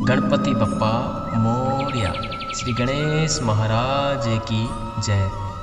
गणपति बप्पा मोरया। श्री गणेश महाराज की जय।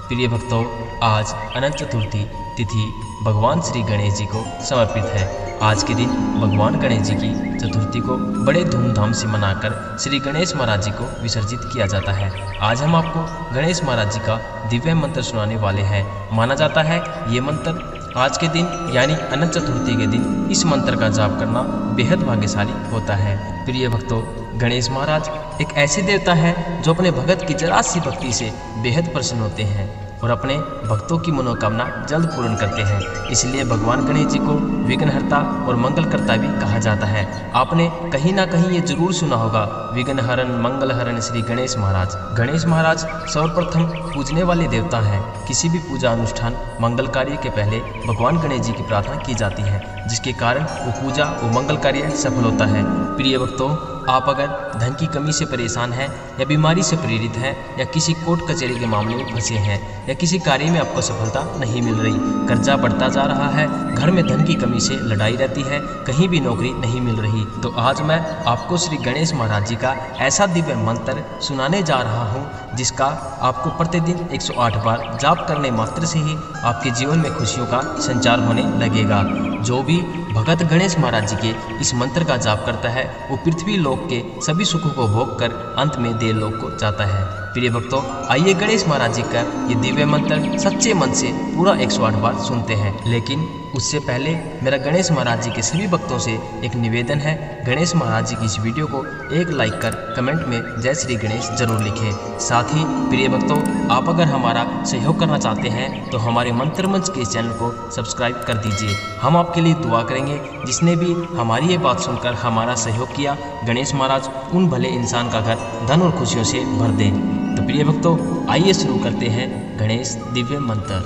प्रिय भक्तों, आज अनंत चतुर्थी तिथि भगवान श्री गणेश जी को समर्पित है। आज के दिन भगवान गणेश जी की चतुर्थी को बड़े धूमधाम से मनाकर श्री गणेश महाराज जी को विसर्जित किया जाता है। आज हम आपको गणेश महाराज जी का दिव्य मंत्र सुनाने वाले हैं। माना जाता है ये मंत्र आज के दिन यानी अनंत चतुर्थी के दिन इस मंत्र का जाप करना बेहद भाग्यशाली होता है। प्रिय भक्तों, गणेश महाराज एक ऐसे देवता है जो अपने भगत की जरा सी भक्ति से बेहद प्रसन्न होते हैं और अपने भक्तों की मनोकामना जल्द पूर्ण करते हैं। इसलिए भगवान गणेश जी को विघ्नहर्ता और मंगलकर्ता भी कहा जाता है। आपने कहीं ना कहीं ये जरूर सुना होगा, विघ्नहरण मंगलहरण श्री गणेश महाराज। गणेश महाराज सर्वप्रथम पूजने वाले देवता हैं। किसी भी पूजा अनुष्ठान मंगल कार्य के पहले भगवान गणेश जी की प्रार्थना की जाती है, जिसके कारण वो पूजा वो मंगल कार्य सफल होता है। प्रिय भक्तों, आप अगर धन की कमी से परेशान हैं या बीमारी से प्रेरित हैं या किसी कोर्ट कचहरी के मामले में फंसे हैं या किसी कार्य में आपको सफलता नहीं मिल रही, कर्जा बढ़ता जा रहा है, घर में धन की कमी से लड़ाई रहती है, कहीं भी नौकरी नहीं मिल रही, तो आज मैं आपको श्री गणेश महाराज जी का ऐसा दिव्य मंत्र सुनाने जा रहा हूँ जिसका आपको प्रतिदिन 108 बार जाप करने मात्र से ही आपके जीवन में खुशियों का संचार होने लगेगा। जो भी भगत गणेश महाराज जी के इस मंत्र का जाप करता है वो पृथ्वी लोक के सभी सुखों को भोग कर अंत में देव लोक को जाता है। प्रिय भक्तों, आइए गणेश महाराज जी का ये दिव्य मंत्र सच्चे मन से पूरा 108 बार सुनते हैं। लेकिन उससे पहले मेरा गणेश महाराज जी के सभी भक्तों से एक निवेदन है, गणेश महाराज जी की इस वीडियो को एक लाइक कर कमेंट में जय श्री गणेश जरूर लिखें। साथ ही प्रिय भक्तों, आप अगर हमारा सहयोग करना चाहते हैं तो हमारे मंत्र मंच के चैनल को सब्सक्राइब कर दीजिए। हम आपके लिए दुआ करेंगे। जिसने भी हमारी ये बात सुनकर हमारा सहयोग किया, गणेश महाराज उन भले इंसान का घर धन और खुशियों से भर दें। तो प्रिय भक्तों, आइए शुरू करते हैं गणेश दिव्य मंत्र।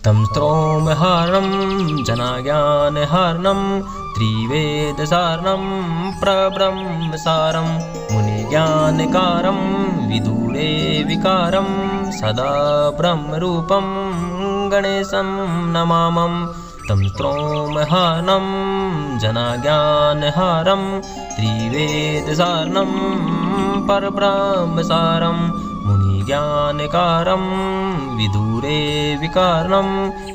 तं स्तोमहारणं जनाज्ञानहारणं त्रिवेदसारणं प्रब्रह्मसारं मुनिज्ञानकारं विदूरे विकारं सदा ब्रह्मरूपं गणेशं नमामं। तं स्तोमहारणं जनाज्ञानहारं त्रिवेदसारणं परब्रह्मसारं मुनिज्ञानकारं विदूरे विकारं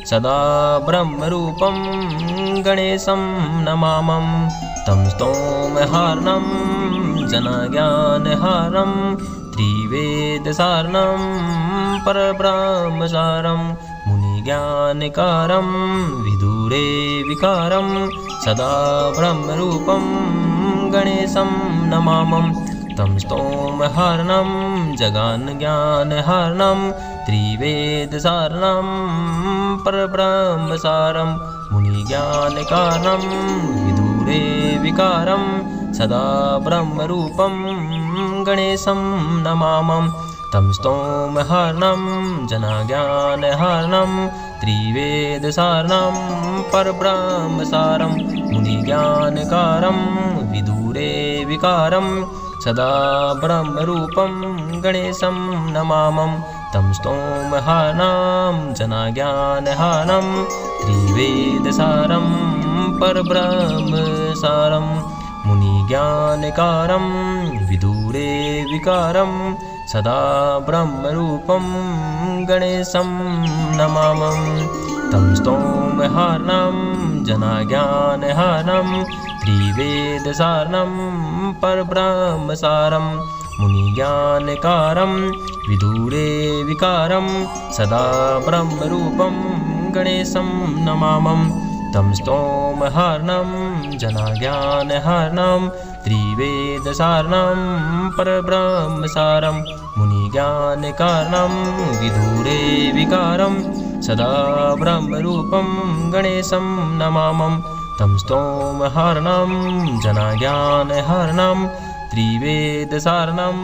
सदा ब्रह्मरूपं गणेशं नमामं। तं स्तोमहारणं जनाज्ञानहारं त्रिवेदसारणं परब्रह्मसारं मुनिज्ञानकारं विदूरे विकारं सदा ब्रह्मरूपं गणेशं नमामं। तं स्तोमहारणं जगानज्ञानहारणं त्रिवेदसारणं परब्रह्मसारं मुनिज्ञानकारं विदूरे विकारं सदा ब्रह्मरूपं गणेशं नमामं। तं स्तोमहारणं जनाज्ञानहारणं त्रिवेदसारणं परब्रह्मसारं मुनिज्ञानकारं विदूरे विकारं सदा ब्रह्मरूपं गणेशं नमामं। तं स्तोमहारणं जनाज्ञानहारणं त्रिवेदसारं परब्रह्मसारं मुनिज्ञानकारं विदूरे विकारं सदा ब्रह्मरूपं गणेशं नमामं। तं स्तोमहारणं जनाज्ञानहारणं त्रिवेदसारणं परब्रह्मसारं मुनिज्ञानकारं विदूरे विकारं सदा ब्रह्मरूपं गणेशं नमामं। तं स्तोमहारणं जनाज्ञानहारणं त्रिवेदसारणं परब्रह्मसारं मुनिज्ञानकारं विदूरे विकारं सदा ब्रह्मरूपं गणेशं नमामं। तं स्तोमहारणं जनाज्ञानहारणं त्रिवेदसारणं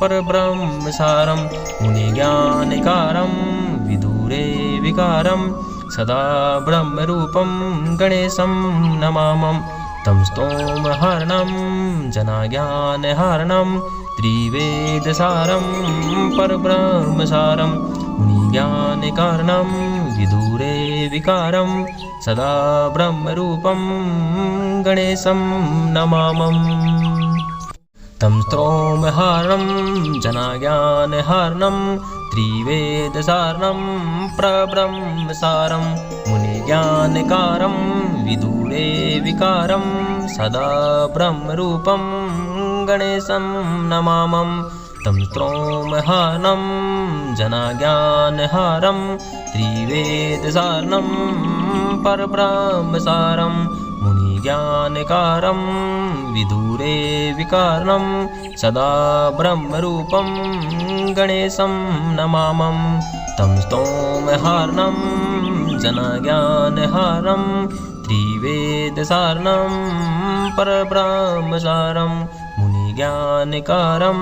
परब्रह्मसारं मुनिज्ञानकारं विदूरे विकारं सदा ब्रह्मरूपं गणेशं नमामं। तं स्तोमहारणं जनाज्ञानहारणं त्रिवेदसारं परब्रह्मसारं मुनि मुनिज्ञानकारणं विदूरे विकारं सदा ब्रह्मरूपं गणेशं नमामम्। तं स्तोमहार्णं जनाज्ञानहार्णं त्रिवेदसारणं प्रब्रह्मसारं मुनिज्ञानकारं विदूरे विकारं सदा ब्रह्मरूपं गणेशं नमामम्। तं स्तोमहार्णं जनाज्ञानहारं त्रिवेदसारणं परब्रह्मसारं मुनिज्ञानकारं विदूरे विकारणं सदा ब्रह्मरूपं गणेशं नमामम्। तं स्तोमहार्णं जनाज्ञानहारं त्रिवेदसारणं परब्रह्मसारं मुनिज्ञानकारं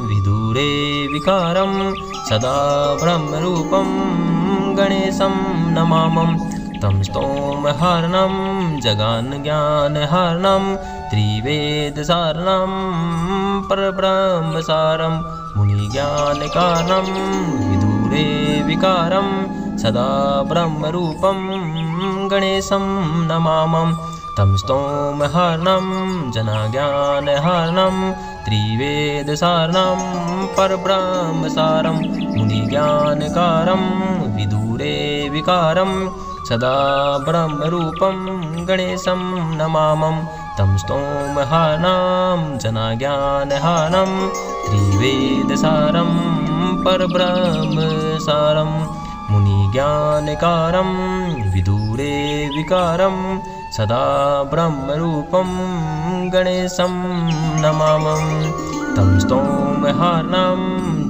विदूरे विकारं सदा ब्रह्मरूपं गणेशं नमामम्। तं स्तोमहार्णं जगानज्ञानहार्णं त्रिवेदसारणं परब्रह्मसारं मुनिज्ञानकारणं विदूरे विकारं सदा ब्रह्मरूपं गणेशं नमामम्। तं स्तोमहार्णं जनाज्ञानहार्णं त्रिवेदसारणं परब्रह्मसारं मुनिज्ञानकारं विदूरे विकारं सदा ब्रह्मरूपं गणेशं नमामम्। तं स्तोमहार्णं जनाज्ञानहारं त्रिवेदसारं परब्रह्मसारं मुनिज्ञानकारं विदूरे विकारं सदा ब्रह्मरूपं गणेशं नमामम्। तं स्तोमहार्णं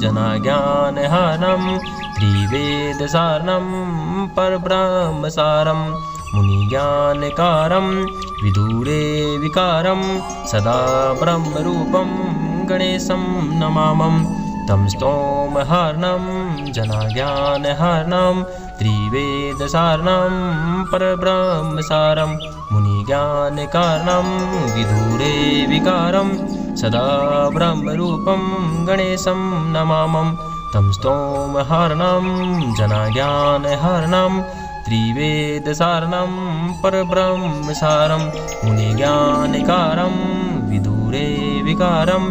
जनाज्ञानहारं त्रिवेदसारणं परब्रह्मसारं मुनिज्ञानकारं विदूरे विकारं सदा ब्रह्मरूपं गणेशं नमामम्। तं स्तोमहार्णं जनाज्ञानहारं त्रिवेदसारणं परब्रह्मसारं मुनिज्ञानकारणं विदूरे विकारं सदा ब्रह्मरूपं गणेशं नमामम्। तं स्तोमहार्णं जनाज्ञानहारं त्रिवेदसारणं परब्रह्मसारं मुनिज्ञानकारं विदूरे विकारं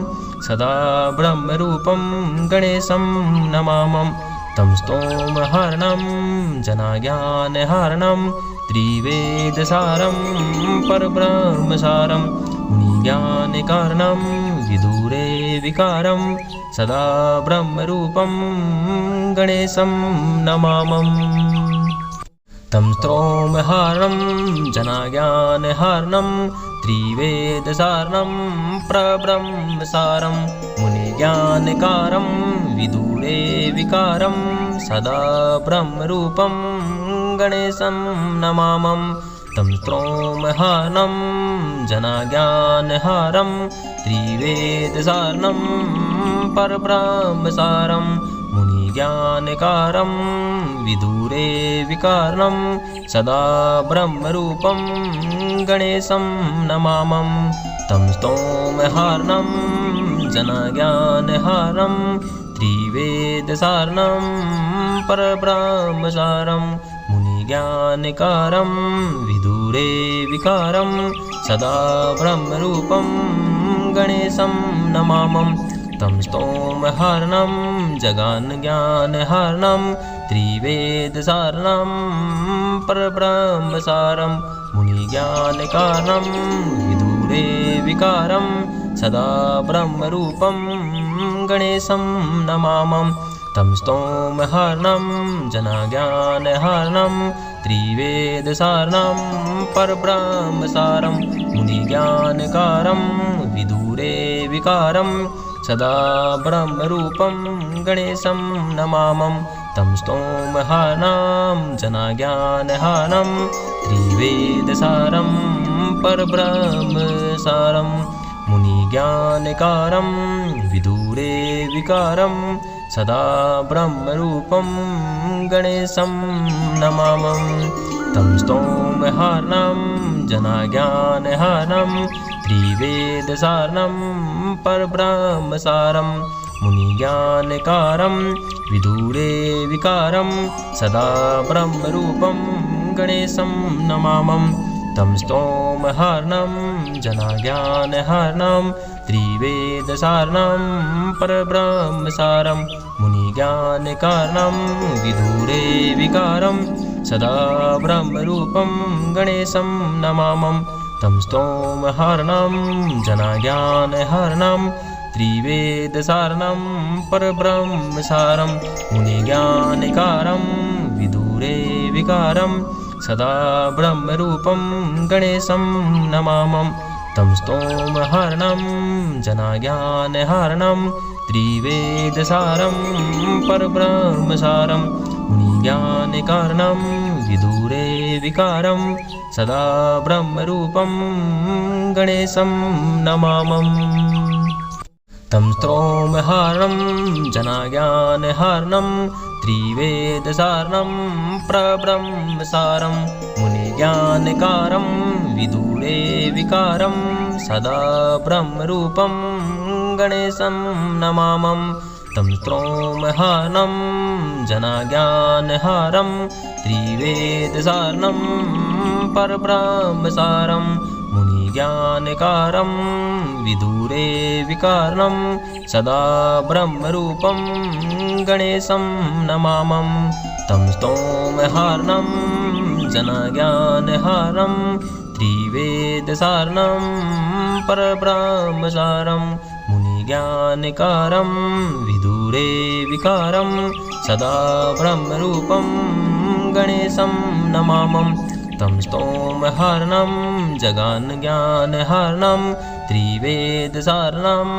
सदा ब्रह्मरूपं गणेशं नमामम्। तं स्तोमहार्णं जनाज्ञानहारं त्रिवेदसारं परब्रह्मसारं मुनिज्ञानकारणं विदूरे विकारं सदा ब्रह्मरूपं गणेशं नमामम्। तं स्तोमहार्णं जनाज्ञानहारं त्रिवेदसारणं परब्रह्मसारं मुनिज्ञानकारं विदूरे विकारं सदा ब्रह्मरूपं गणेशं नमामम्। तं स्तोमहार्णं जनाज्ञानहारं त्रिवेदसारणं परब्रह्मसारं मुनिज्ञानकारं विदूरे विकारं सदा ब्रह्मरूपं गणेशं नमामम्। तं स्तोमहार्णं जनाज्ञानहारं त्रिवेदसारणं परब्रह्मसारं मुनिज्ञानकारं विदूरे विकारं सदा ब्रह्मरूपं गणेशं नमामम्। तं स्तोमहार्णं जगानज्ञानहारं त्रिवेदसारणं परब्रह्मसारं मुनिज्ञानकारणं विदूरे विकारं सदा ब्रह्मरूपं गणेशं नमामम्। तं स्तोमहार्णं जनाज्ञानहारं त्रिवेदसारणं परब्रह्मसारं मुनिज्ञानकारं विदूरे विकारं सदा ब्रह्मरूपं गणेशं नमामम्। तं स्तोमहार्णं जनाज्ञानहारं त्रिवेदसारं परब्रह्मसारं मुनिज्ञानकारं विदूरे विकारं सदा ब्रह्मरूपं गणेशं नमामम्। तं स्तोमहार्णं जनाज्ञानहारं त्रिवेदसारणं परब्रह्मसारं मुनिज्ञानकारं विदूरे विकारं सदा ब्रह्मरूपं गणेशं नमामं तं स्तोमहर्णं जनाज्ञानहर्णं त्रिवेदसारणं परब्रह्मसारं मुनिज्ञानकारणं विदूरे विकारं सदा ब्रह्मरूपं गणेशं नमामं तं स्तोमहर्णं जनाज्ञानहर्णं त्रिवेदसारणं परब्रह्मसारं मुनिज्ञानकारणं विदूरे विकारं सदा ब्रह्मरूपं गणेशं नमामं तं स्तोमहर्णं जनाज्ञानहर्णं त्रिवेदसारं परब्रह्मसारं मुनिज्ञानकारणं विदूरे विकारं सदा ब्रह्मरूपं गणेशं नमामं तं स्तोमहर्णं जनाज्ञानहर्णं त्रिवेदसारणं परब्रह्मसारं मुनिज्ञानकारणं विदूरे विकारं सदा ब्रह्मरूपं गणेशं नमामं तं स्तोमहर्णं जनाज्ञानहर्णं त्रिवेदसारणं परब्रह्मसारं मुनिज्ञानकारणं विदूरे विकारं सदा ब्रह्मरूपं गणेशं नमामं तं स्तोमहर्णं जनाज्ञानहर्णं त्रिवेदसारणं परब्रह्मसारं मुनिज्ञानकारणं विदूरे विकारं सदा ब्रह्मरूपं गणेशं नमामं तं स्तोमहर्णं जगानज्ञानहर्णं त्रिवेदसारणं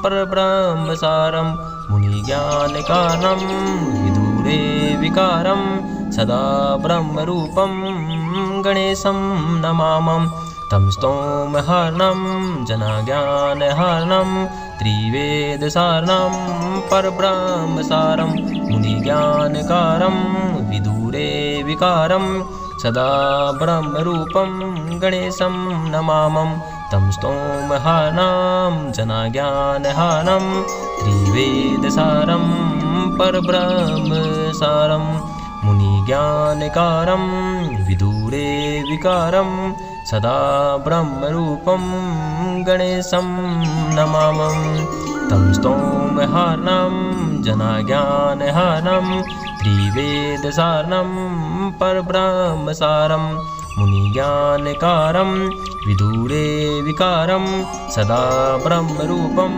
परब्रह्मसारं मुनिज्ञानकारणं विदूरे विकारं सदा ब्रह्मरूपं गणेशं नमामं तं स्तोमहर्णं जनाज्ञानहर्णं त्रिवेदसारणं परब्रह्मसारं मुनिज्ञानकारणं विदूरे विकारं सदा ब्रह्मरूपं गणेशं नमामं तं स्तोमहर्णं जनाज्ञानहर्णं त्रिवेदसारं परब्रह्मसारं मुनिज्ञानकारणं विदूरे विकारं सदा ब्रह्मरूपं गणेशं नमामं तं स्तोमहर्णं जनाज्ञानहर्णं त्रिवेदसारणं परब्रह्मसारं मुनिज्ञानकारणं विदूरे विकारं सदा ब्रह्मरूपं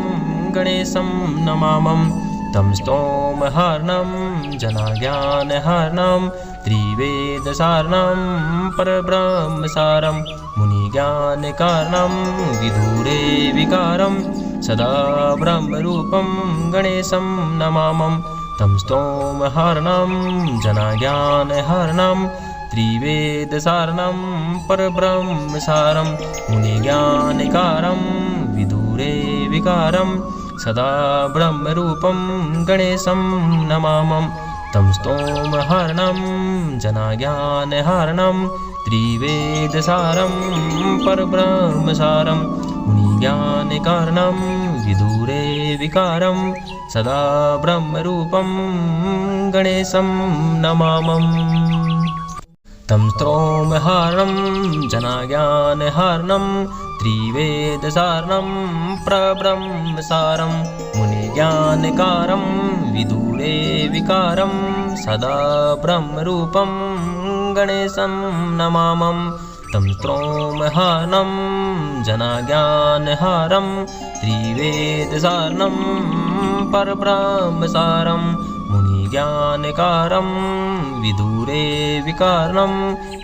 गणेशं नमामं तं स्तोमहर्णं जनाज्ञानहर्णं त्रिवेदसारणं परब्रह्मसारं मुनिज्ञानकारणं विदूरे विकारं सदा ब्रह्मरूपं गणेशं नमामं तं स्तोमहर्णं जनाज्ञानहर्णं त्रिवेदसारणं परब्रह्मसारं मुनिज्ञानकारणं विदूरे विकारं सदा ब्रह्मरूपं गणेशं नमामं तं स्तोमहर्णं जनाज्ञानहर्णं त्रिवेदसारं परब्रह्मसारं मुनिज्ञानकारणं विदूरे विकारं सदा ब्रह्मरूपं गणेशं नमामं तं स्तोमहर्णं जनाज्ञानहर्णं त्रिवेदसारणं परब्रह्मसारं मुनिज्ञानकारणं विदूरे विकारं सदा ब्रह्मरूपं गणेशं नमामं तं स्तोमहर्णं जनाज्ञानहर्णं त्रिवेदसारणं परब्रह्मसारं मुनिज्ञानकारणं विदूरे विकारं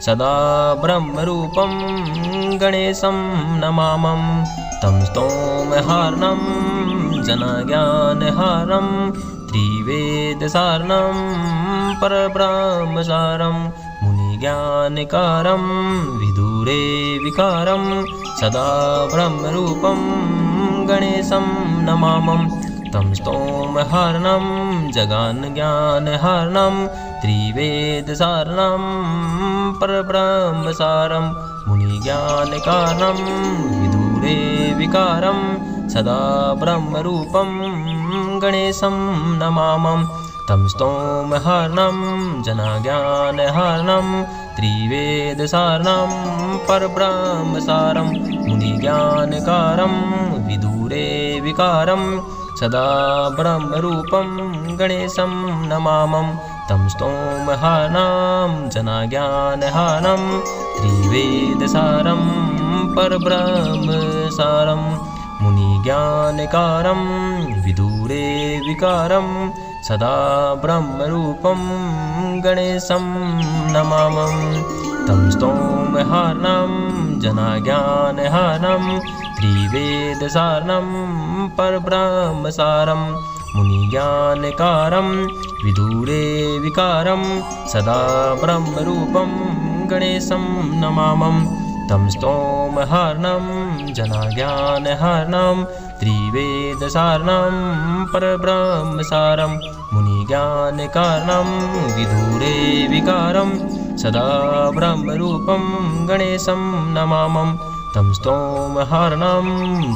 सदा ब्रह्मरूपं गणेशं नमामं तं स्तोमहर्णं जनाज्ञानहर्णं त्रिवेदसारणं परब्रह्मसारं मुनिज्ञानकारणं विदूरे विकारं सदा ब्रह्मरूपं गणेशं नमामं तं स्तोमहर्णं जगानज्ञानहर्णं त्रिवेदसारणं परब्रह्मसारं मुनिज्ञानकारणं विदूरे विकारं सदा ब्रह्मरूपं गणेशं नमामं तं स्तोमहर्णं जनाज्ञानहर्णं त्रिवेदसारणं परब्रह्मसारं मुनिज्ञानकारं विदुरे विकारं सदा ब्रह्मरूपं गणेशं नमामं तं स्तोमहर्णं जनाज्ञानहर्णं त्रिवेदसारं परब्रह्मसारं मुनिज्ञानकारं विदुरे विकारं सदा ब्रह्मरूपं गणेशं नमामं तं स्तोमहर्णं जनाज्ञानहर्णं त्रिवेदसारणं परब्रह्मसारं मुनिज्ञानकारं विदुरे विकारं सदा ब्रह्मरूपं गणेशं नमामं तं स्तोमहर्णं जनाज्ञानहर्णं त्रिवेदसारणं परब्रह्मसारं मुनिज्ञानकारणं विदुरे विकारं सदा ब्रह्मरूपं गणेशं नमामं तं स्तोमहर्णं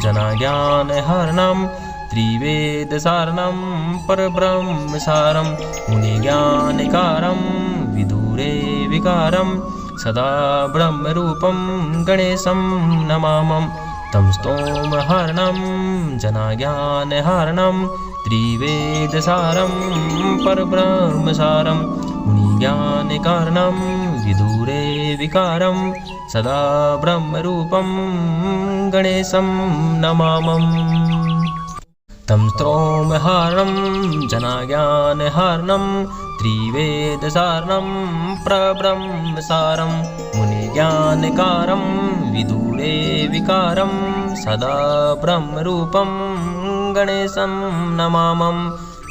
जनाज्ञानहर्णं त्रिवेदसारणं परब्रह्मसारं मुनिज्ञानकारं विदुरे विकारं सदा ब्रह्मरूपं गणेशं नमामं तं स्तोमहर्णं जनाज्ञानहर्णं त्रिवेदसारं परब्रह्मसारं मुनिज्ञानकारणं विदुरे विकारं सदा ब्रह्मरूपं गणेशं नमामं तं स्तोमहर्णं जनाज्ञानहर्णं त्रिवेदसारणं परब्रह्मसारं मुनिज्ञानकारं विदुरे विकारं सदा ब्रह्मरूपं गणेशं नमामं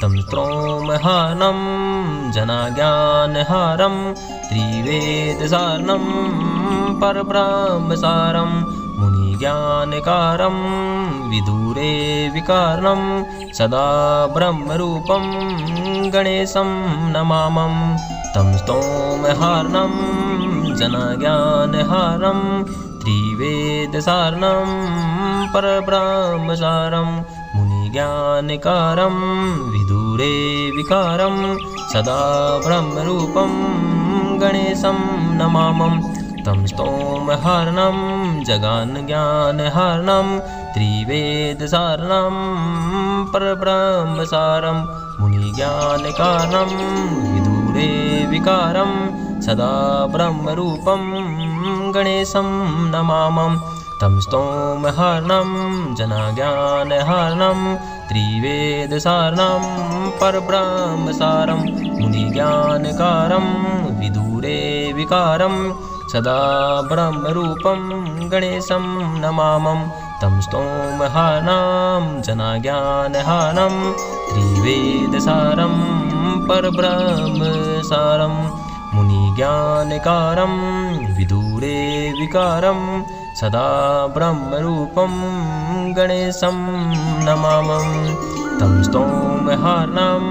तं स्तोमहर्णं जनाज्ञानहर्णं त्रिवेदसारणं परब्रह्मसारं मुनिज्ञानकारं विदुरे विकारं सदा ब्रह्मरूपं गणेशं नमामं तं स्तोमहर्णं जनाज्ञानहर्णं त्रिवेदसारणं परब्रह्मसारं मुनिज्ञानकारं विदुरे विकारं सदा ब्रह्मरूपं गणेशं नमामं तं स्तोमहर्णं जगानज्ञानहर्णं त्रिवेदसारणं परब्रह्मसारं मुनिज्ञानकारणं विदुरे विकारं सदा ब्रह्मरूपं गणेशं नमामं तं स्तोमहर्णं जनाज्ञानहर्णं त्रिवेदसारणं परब्रह्मसारं मुनिज्ञानकारं विदुरे विकारं सदा ब्रह्मरूपं गणेशं नमामं तं स्तोमहर्णं जनाज्ञानहर्णं त्रिवेदसारं परब्रह्मसारं मुनिज्ञानकारं विदुरे विकारं सदा ब्रह्मरूपं गणेशं नमामं तं स्तोमहर्णं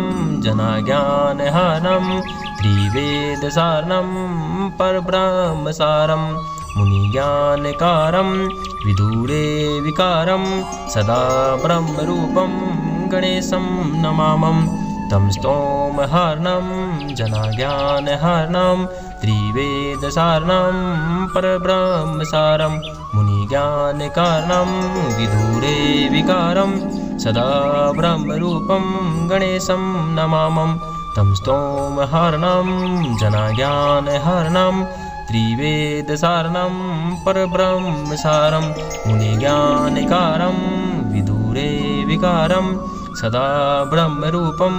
जनाज्ञानहर्णं त्रिवेदसारणं परब्रह्मसारं मुनिज्ञानकारं विदुरे विकारं सदा ब्रह्मरूपं गणेशं नमामं तं स्तोमहर्णं जनाज्ञानहर्णं त्रिवेदसारणं परब्रह्मसारं मुनिज्ञानकारणं विदुरे विकारं सदा ब्रह्मरूपं गणेशं नमामं तं स्तोमहर्णं जनाज्ञानहर्णं त्रिवेदसारणं परब्रह्मसारं मुनिज्ञानकारं विदुरे विकारं सदा ब्रह्मरूपं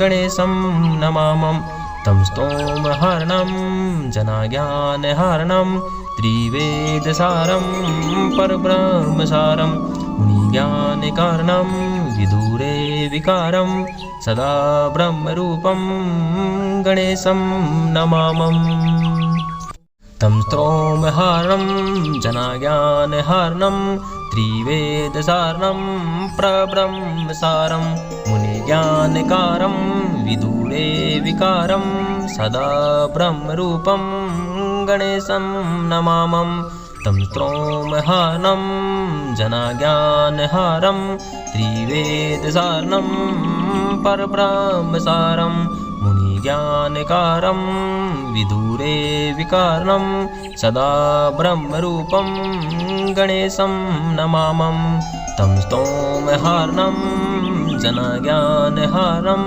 गणेशं नमामं तं स्तोमहर्णं जनाज्ञानहर्णं त्रिवेदसारं परब्रह्मसारं मुनिज्ञानकारणं विदुरे विकारं सदा ब्रह्मरूपं गणेशं नमामं तं स्तोमहर्णं जनाज्ञानहर्णं त्रिवेदसारणं परब्रह्मसारं मुनिज्ञानकारं विदुरे विकारं सदा ब्रह्मरूपं गणेशं नमामं तं स्तोमहर्णं जनाज्ञानहर्णं त्रिवेदसारणं परब्रह्मसारं मुनिज्ञानकारं विदुरे विकारणं सदा ब्रह्मरूपं गणेशं नमामं तं स्तोमहार्णं जनज्ञानहारं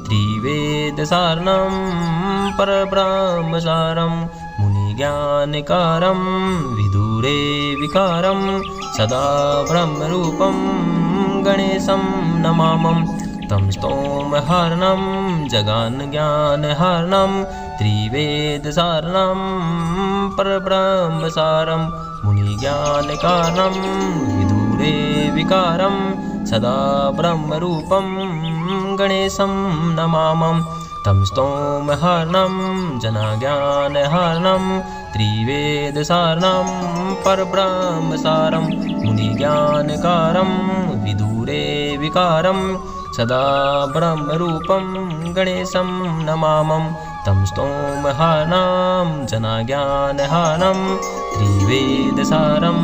त्रिवेदसारणं परब्रह्मसारं मुनिज्ञानकारं विदुरे विकारं सदा ब्रह्मरूपं गणेशं नमामं तं स्तोमहार्णं जगन्ज्ञानहार्णं त्रिवेदसारणं परब्रह्मसारं मुनिज्ञानकारणं विदुरे विकारं सदा ब्रह्मरूपं गणेशं नमामं तं स्तोमहार्णं जनज्ञानहार्णं त्रिवेदसारणं परब्रह्मसारं मुनिज्ञानकारं विदुरे विकारं सदा ब्रह्मरूपं गणेशं नमामं तं स्तोमहार्णं जनज्ञानहारं त्रिवेदसारं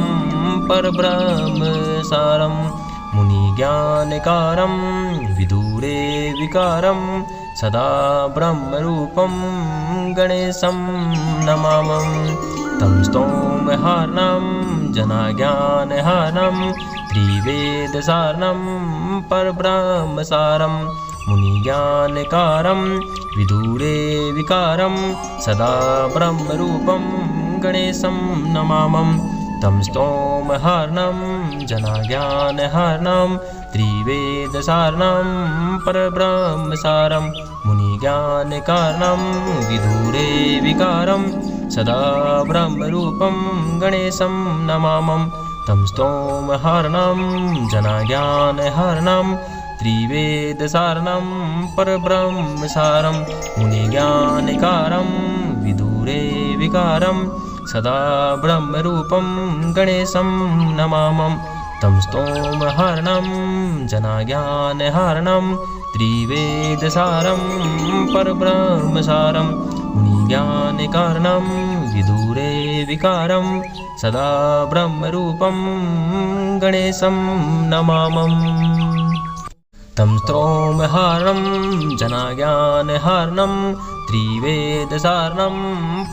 परब्रह्मसारं मुनिज्ञानकारं विदुरे विकारं सदा ब्रह्मरूपं गणेशं नमामं तं स्तोमहार्णं जनज्ञानहारं त्रिवेदसारणं परब्रह्मसारं मुनिज्ञानकारं विदुरे विकारं सदा ब्रह्मरूपं गणेशं नमामं तं स्तोमहार्णं जनज्ञानहारं त्रिवेदसारणं परब्रह्मसारं मुनिज्ञानकारणं विदुरे विकारं सदा ब्रह्मरूपं गणेशं नमामं तं स्तोमहार्णं जनज्ञानहारं त्रिवेदसारणं परब्रह्मसारं मुनिज्ञानकारं विदुरे विकारं सदा ब्रह्मरूपं गणेशं नमामं तं स्तोमहार्णं जनज्ञानहारं त्रिवेदसारं परब्रह्मसारं मुनिज्ञानकारणं विदुरे विकारं सदा ब्रह्मरूपं गणेशं नमामं तं स्तोमहार्णं जनज्ञानहारं त्रिवेदसारणं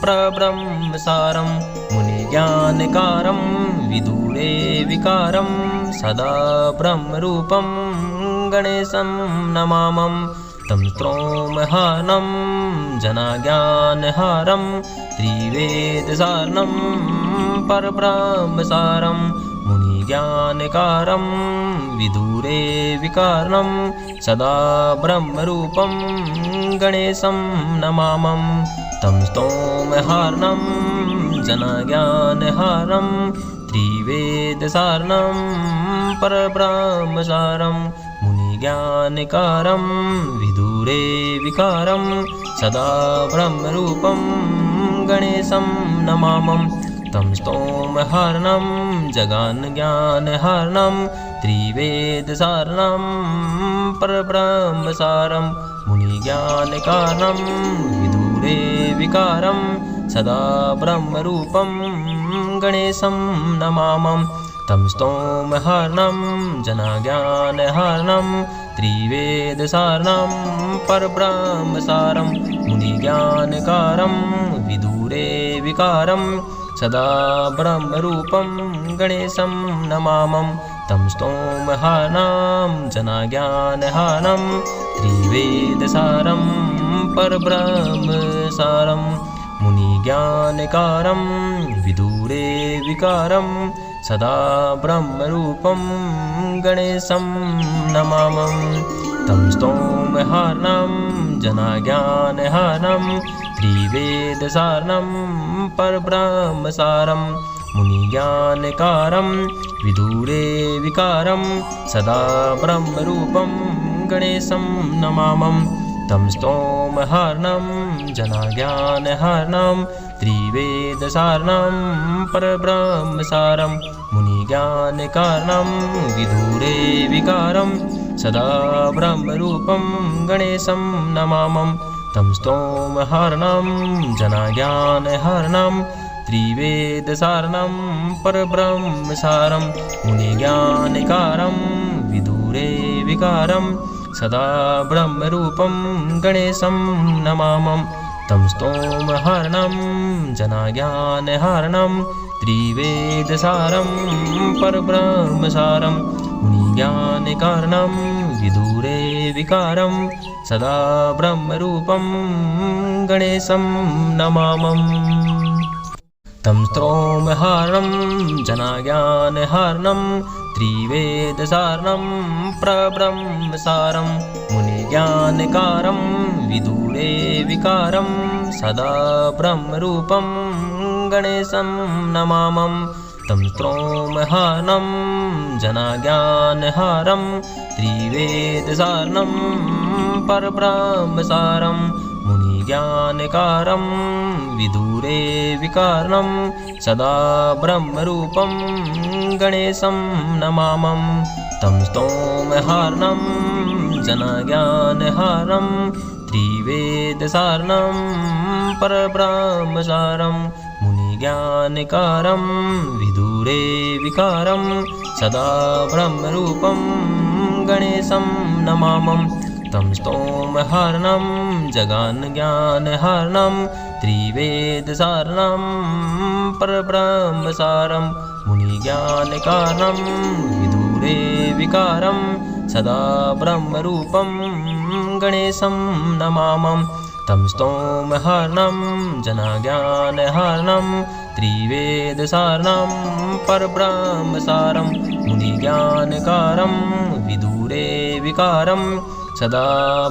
परब्रह्मसारं मुनिज्ञानकारं विदुरे विकारं सदा ब्रह्मरूपं गणेशं नमामं तं स्तोमहार्णं जनज्ञानहारं त्रिवेदसारणं परब्रह्मसारं मुनिज्ञानकारं विदुरे विकारणं सदा ब्रह्मरूपं गणेशं नमामं तं स्तोमहार्णं जनज्ञानहारं त्रिवेदसारणं परब्रह्मसारं मुनिज्ञानकारं विदुरे विकारं सदा ब्रह्मरूपं गणेशं नमामं तं स्तोमहार्णं जगन्ज्ञानहारं त्रिवेदसारणं परब्रह्मसारं मुनिज्ञानकारणं विदुरे विकारं सदा ब्रह्मरूपं गणेशं नमामं तं स्तोमहार्णं जनज्ञानहारं त्रिवेदसारणं परब्रह्मसारं मुनिज्ञानकारं विदुरे विकारं सदा ब्रह्मरूपं गणेशं नमामं तं स्तोमहार्णं जनज्ञानहारं त्रिवेदसारं परब्रह्मसारं मुनिज्ञानकारं विदुरे विकारं सदा ब्रह्मरूपं गणेशं नमामं तं स्तोमहार्णं जनज्ञानहारं त्रिवेदसारणं परब्रह्मसारं मुनिज्ञानकारं विदुरे विकारं सदा ब्रह्मरूपं गणेशं नमामं तं स्तोमहार्णं जनज्ञानहारं त्रिवेदसारणं परब्रह्मसारं मुनिज्ञानकारणं विदुरे विकारं सदा ब्रह्मरूपं गणेशं नमामं तं स्तोमहार्णं जनज्ञानहारं त्रिवेदसारणं परब्रह्मसारं मुनिज्ञानकारं विदुरे विकारं सदा ब्रह्मरूपं गणेशं नमामं। तं स्तोमहरणं जनाज्ञानहरणं त्रिवेदसारं परब्रह्मसारं मुनिज्ञानकारणं विदुरे विकारं सदा ब्रह्मरूपं गणेशं नमामम्। तं स्तोमहरणं जनाज्ञानहरणं त्रिवेदसारणं परब्रह्मसारं मुनिज्ञानकारं विदुरे विकारं सदा ब्रह्मरूपं गणेशं नमामं। तं स्तोमहरणं जनाज्ञानहरणं त्रिवेदसारणं परब्रह्मसारं मुनिज्ञानकारं विदुरे विकारणं सदा ब्रह्मरूपं गणेशं नमामं। तं स्तोमहरणं जनाज्ञानहरणं त्रिवेदसारणं परब्रह्मसारं मुनिज्ञानकारं विदुरे विकारं सदा ब्रह्मरूपं गणेशं नमामं। तं स्तोमहरणं जगानज्ञानहरणं त्रिवेदसारणं परब्रह्मसारं मुनिज्ञानकारणं विदुरे विकारं सदा ब्रह्मरूपं गणेशं नमामं। तं स्तोमहरणं जनाज्ञानहरणं त्रिवेदसारणं परब्रह्मसारं मुनिज्ञानकारं विदुरे विकारं सदा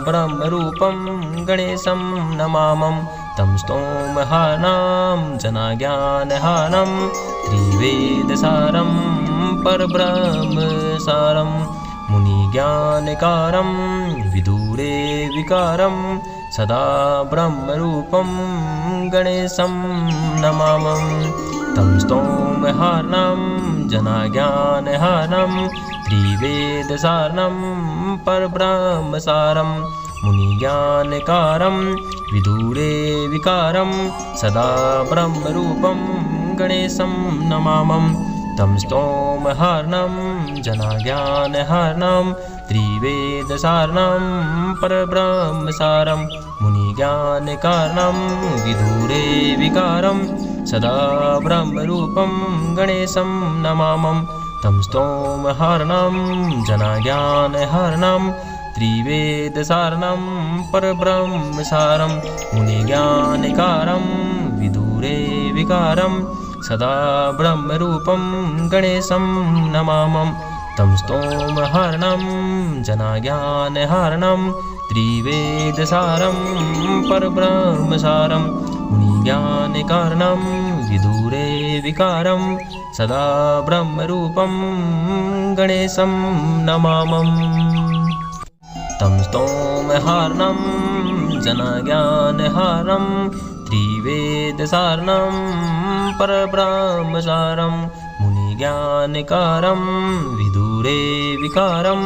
ब्रह्मरूपं गणेशं नमामं। तं स्तोमहरणं जनाज्ञानहरणं त्रिवेदसारं परब्रह्मसारं मुनिज्ञानकारं विदुरे विकारं सदा ब्रह्मरूपं गणेशं नमामं। तं स्तोमहरणं जनाज्ञानहरणं त्रिवेदसारणं परब्रह्मसारं मुनिज्ञानकारं विदुरे विकारं सदा ब्रह्मरूपं गणेशं नमामं। तं स्तोमहरणं जनाज्ञानहरणं त्रिवेदसारणं परब्रह्मसारं मुनिज्ञानकारणं विदुरे विकारं सदा ब्रह्मरूपं गणेशं नमामं। तं स्तोमहरणं जनाज्ञानहरणं त्रिवेदसारणं परब्रह्मसारं मुनिज्ञानकारं विदुरे विकारं सदा ब्रह्मरूपं गणेशं नमामं। तं स्तोमहरणं जनाज्ञानहरणं त्रिवेदसारं परब्रह्मसारं मुनिज्ञानकारणं विदुरे विकारं सदा ब्रह्मरूपं गणेशं नमामम्। तं स्तोमहरणं जनाज्ञानहरणं त्रिवेदसारणं परब्रह्मसारं मुनिज्ञानकारं विदुरे विकारं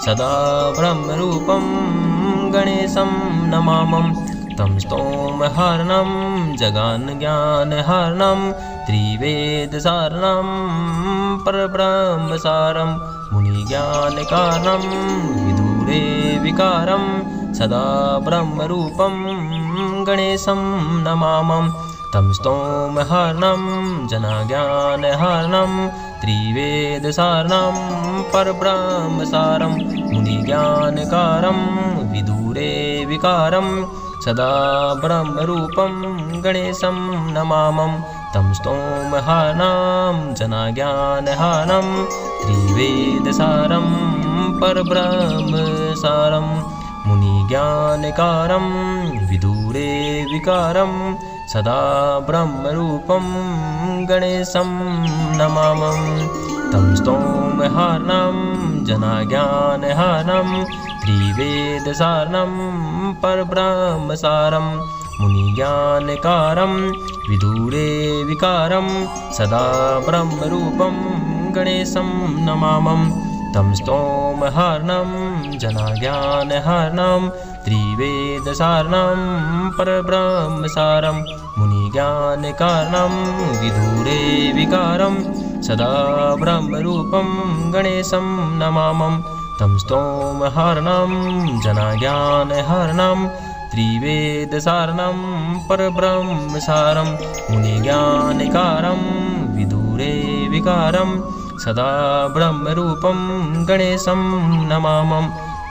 सदा ब्रह्मरूपं गणेशं नमामं। तं स्तोमहरणं जगानज्ञानहरणं त्रिवेदसारणं परब्रह्मसारं मुनिज्ञानकारणं विदुरे विकारं सदा ब्रह्मरूपं गणेशं नमामं। तं स्तोमहरणं जनाज्ञानहरणं त्रिवेदसारणं परब्रह्मसारं मुनिज्ञानकारं विदुरे विकारं सदा ब्रह्मरूपं गणेशं नमामं। तं स्तोमहरणं जनाज्ञानहरणं त्रिवेदसारं परब्रह्मसारं मुनिज्ञानकारं विदुरे विकारं सदा ब्रह्मरूपं गणेशं नमामं। तं स्तोमहरणं जनाज्ञानहरणं त्रिवेदसारणं परब्रह्मसारं मुनिज्ञानकारं विदुरे विकारं सदा ब्रह्मरूपं गणेशं नमामं। तं स्तोमहरणं जनाज्ञानहरणं त्रिवेदसारणं परब्रह्मसारं मुनिज्ञानकारणं विदुरे विकारं सदा ब्रह्मरूपं गणेशं नमामं। तं स्तोमहरणं जनाज्ञानहरणं त्रिवेदसारणं परब्रह्मसारं मुनिज्ञानिकारं विदुरे विकारं सदा ब्रह्मरूपं गणेशं नमामं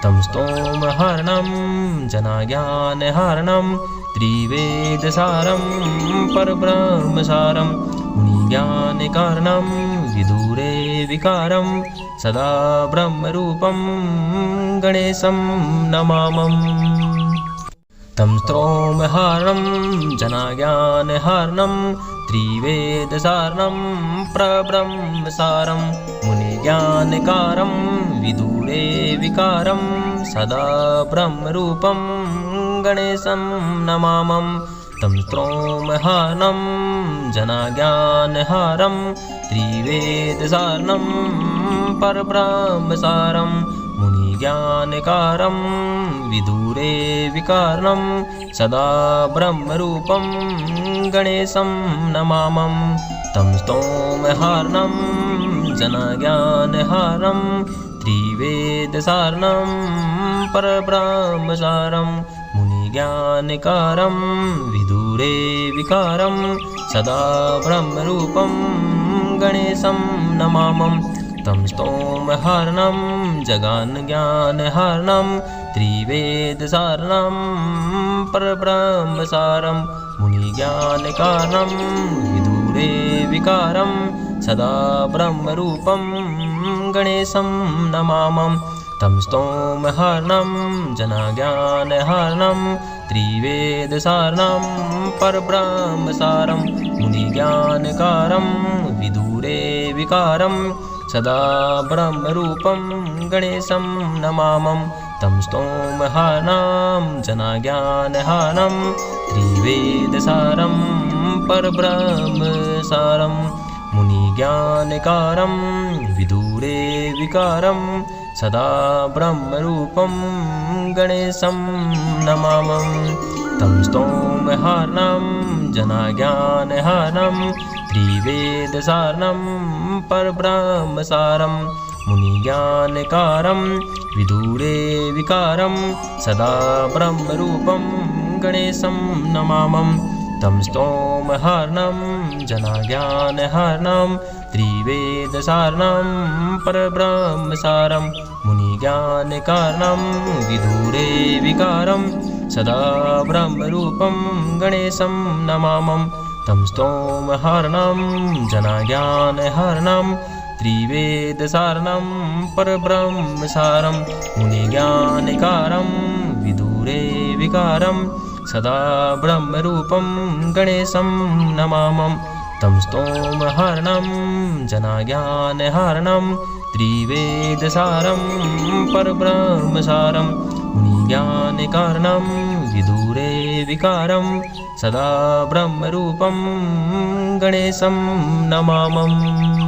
तं स्तोमहरणं जनाज्ञानहरणं त्रिवेदसारं परब्रह्मसारं मुनिज्ञानिकारणं विदुरे विकारं सदा ब्रह्मरूपं गणेशं नमामम् तं स्तोमहरणं जनाज्ञानहरणं त्रिवेदसारणं परब्रह्मसारं मुनिज्ञानिकारं विदुरे विकारं सदा ब्रह्मरूपं गणेशं नमामं तं स्तोमहरणं जनाज्ञानहरणं त्रिवेदसारणं परब्रह्मसारं मुनिज्ञानिकारं विदुरे विकारणं सदा ब्रह्मरूपं गणेशं नमामं तं स्तोमहरणं जनाज्ञानहरणं त्रिवेदसारणं परब्रह्मसारं मुनिज्ञानिकारं विदुरे विकारं सदा ब्रह्मरूपं गणेशं नमामं तं स्तोमहरणं जगानज्ञानहरणं त्रिवेदसारणं परब्रह्मसारं मुनिज्ञानिकारणं विदुरे विकारं सदा ब्रह्मरूपं गणेशं नमामं तं स्तोमहरणं जनाज्ञानहरणं त्रिवेदसारणं परब्रह्मसारं मुनिज्ञानिकारं विदुरे विकारं सदा ब्रह्मरूपं गणेशं नमामं तं स्तोमहरणं जनाज्ञानहरणं त्रिवेदसारं परब्रह्मसारं मुनिज्ञानिकारं विदुरे विकारं सदा ब्रह्मरूपं गणेशं नमामं तं स्तोमहरणं जनाज्ञानहरणं त्रिवेदसारणं परब्रह्मसारं मुनिज्ञानिकारं विदुरे विकारं सदा ब्रह्मरूपं गणेशं नमामं तं स्तोमहरणं जनाज्ञानहरणं त्रिवेदसारणं परब्रह्मसारं मुनिज्ञानिकारणं विदुरे विकारं सदा ब्रह्मरूपं गणेशं नमामं तं स्तोमहरणं जनाज्ञानहरणं त्रिवेदसारणं परब्रह्मसारं मुनिज्ञानिकारं विदुरे विकारं सदा ब्रह्मरूपं गणेशं नमामं तं स्तोमहरणं जनाज्ञानहरणं त्रिवेदसारं परब्रह्मसारं मुनिज्ञानिकारणं विदुरे विकारं सदा ब्रह्मरूपं गणेशं नमामम्।